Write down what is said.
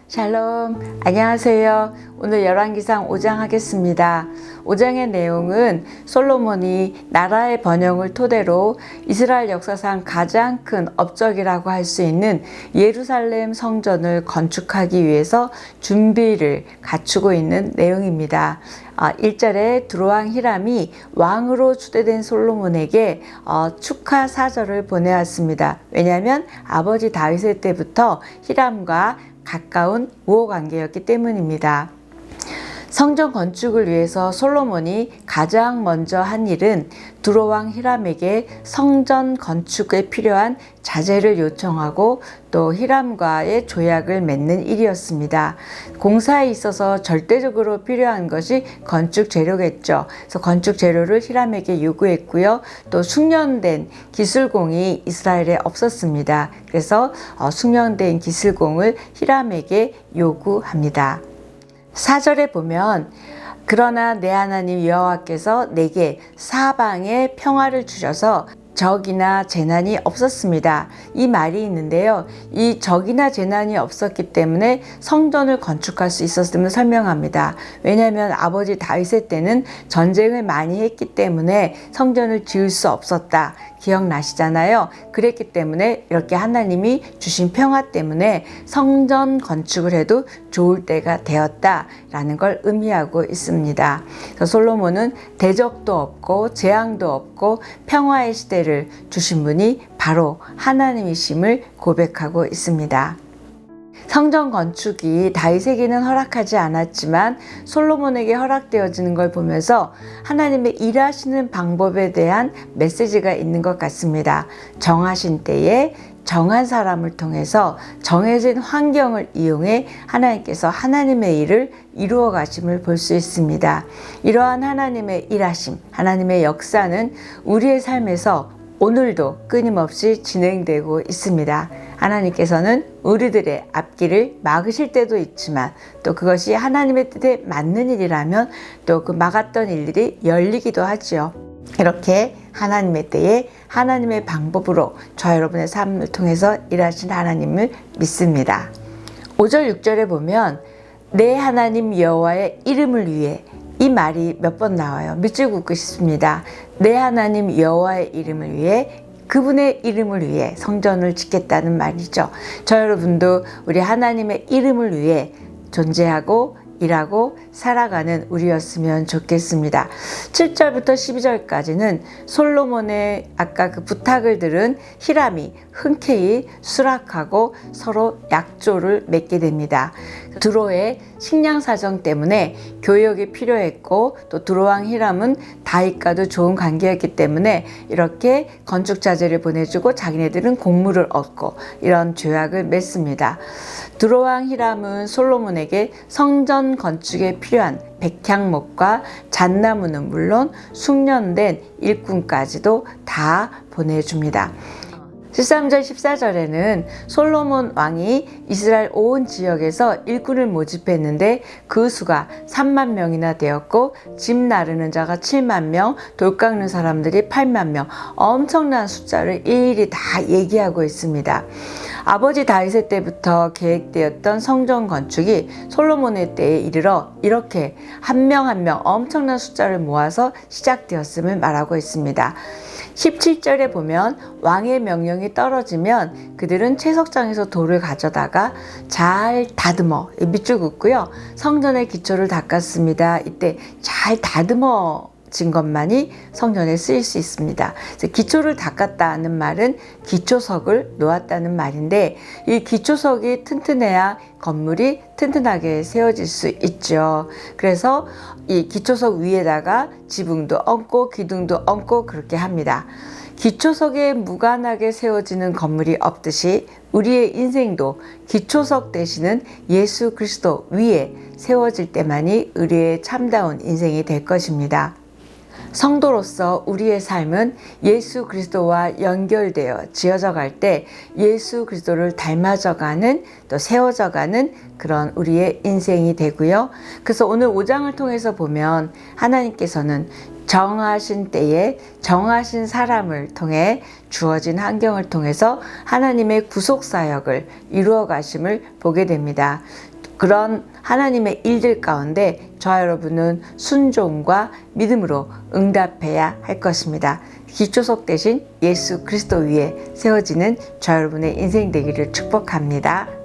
샬롬, 안녕하세요. 오늘 열왕기상 5장 하겠습니다. 5장의 내용은 솔로몬이 나라의 번영을 토대로 이스라엘 역사상 가장 큰 업적이라고 할 수 있는 예루살렘 성전을 건축하기 위해서 준비를 갖추고 있는 내용입니다. 1절에 두로왕 히람이 왕으로 추대된 솔로몬에게 축하 사절을 보내왔습니다. 왜냐하면 아버지 다윗의 때부터 히람과 가까운 우호 관계였기 때문입니다. 성전 건축을 위해서 솔로몬이 가장 먼저 한 일은 두로왕 히람에게 성전 건축에 필요한 자재를 요청하고 또 히람과의 조약을 맺는 일이었습니다. 공사에 있어서 절대적으로 필요한 것이 건축 재료겠죠. 그래서 건축 재료를 히람에게 요구했고요. 또 숙련된 기술공이 이스라엘에 없었습니다. 그래서 숙련된 기술공을 히람에게 요구합니다. 4절에 보면 그러나 내 하나님 여호와께서 내게 사방에 평화를 주셔서 적이나 재난이 없었습니다. 이 말이 있는데요. 이 적이나 재난이 없었기 때문에 성전을 건축할 수 있었음을 설명합니다. 왜냐하면 아버지 다윗의 때는 전쟁을 많이 했기 때문에 성전을 지을 수 없었다. 기억나시잖아요. 그랬기 때문에 이렇게 하나님이 주신 평화 때문에 성전 건축을 해도 좋을 때가 되었다라는 걸 의미하고 있습니다. 그래서 솔로몬은 대적도 없고 재앙도 없고 평화의 시대를 주신 분이 바로 하나님이심을 고백하고 있습니다. 성전 건축이 다윗에게는 허락하지 않았지만 솔로몬에게 허락되어지는 걸 보면서 하나님의 일하시는 방법에 대한 메시지가 있는 것 같습니다. 정하신 때에 정한 사람을 통해서 정해진 환경을 이용해 하나님께서 하나님의 일을 이루어 가심을 볼 수 있습니다. 이러한 하나님의 일하심, 하나님의 역사는 우리의 삶에서 오늘도 끊임없이 진행되고 있습니다. 하나님께서는 우리들의 앞길을 막으실 때도 있지만 또 그것이 하나님의 뜻에 맞는 일이라면 또 그 막았던 일들이 열리기도 하지요. 이렇게 하나님의 때에 하나님의 방법으로 저 여러분의 삶을 통해서 일하신 하나님을 믿습니다. 5절 6절에 보면 내 하나님 여호와의 이름을 위해 이 말이 몇 번 나와요. 밑줄 긋고 싶습니다. 내 하나님 여호와의 이름을 위해 그분의 이름을 위해 성전을 짓겠다는 말이죠. 저 여러분도 우리 하나님의 이름을 위해 존재하고 일하고 살아가는 우리였으면 좋겠습니다. 7절부터 12절까지는 솔로몬의 아까 그 부탁을 들은 히람이 흔쾌히 수락하고 서로 약조를 맺게 됩니다. 두로의 식량 사정 때문에 교역이 필요했고 또 두로왕 히람은 다윗과도 좋은 관계였기 때문에 이렇게 건축 자재를 보내주고 자기네들은 곡물을 얻고 이런 조약을 맺습니다. 두로왕 히람은 솔로몬에게 성전 건축에 필요한 백향목과 잣나무는 물론 숙련된 일꾼까지도 다 보내줍니다. 13절 14절에는 솔로몬 왕이 이스라엘 온 지역에서 일꾼을 모집했는데 그 수가 3만 명이나 되었고 집 나르는 자가 7만 명, 돌 깎는 사람들이 8만 명, 엄청난 숫자를 일일이 다 얘기하고 있습니다. 아버지 다윗의 때부터 계획되었던 성전 건축이 솔로몬의 때에 이르러 이렇게 한 명 한 명 엄청난 숫자를 모아서 시작되었음을 말하고 있습니다. 17절에 보면 왕의 명령이 떨어지면 그들은 채석장에서 돌을 가져다가 잘 다듬어 밑줄 긋고요. 성전의 기초를 닦았습니다. 이때 잘 다듬어진 것만이 성전에 쓰일 수 있습니다. 그래서 기초를 닦았다는 말은 기초석을 놓았다는 말인데 이 기초석이 튼튼해야 건물이 튼튼하게 세워질 수 있죠. 그래서 이 기초석 위에다가 지붕도 얹고 기둥도 얹고 그렇게 합니다. 기초석에 무관하게 세워지는 건물이 없듯이 우리의 인생도 기초석 되시는 예수 그리스도 위에 세워질 때만이 우리의 참다운 인생이 될 것입니다. 성도로서 우리의 삶은 예수 그리스도와 연결되어 지어져 갈 때 예수 그리스도를 닮아져가는, 또 세워져가는 그런 우리의 인생이 되고요. 그래서 오늘 5장을 통해서 보면 하나님께서는 정하신 때에 정하신 사람을 통해 주어진 환경을 통해서 하나님의 구속사역을 이루어 가심을 보게 됩니다. 그런 하나님의 일들 가운데 저와 여러분은 순종과 믿음으로 응답해야 할 것입니다. 기초석 대신 예수 그리스도 위에 세워지는 저와 여러분의 인생 되기를 축복합니다.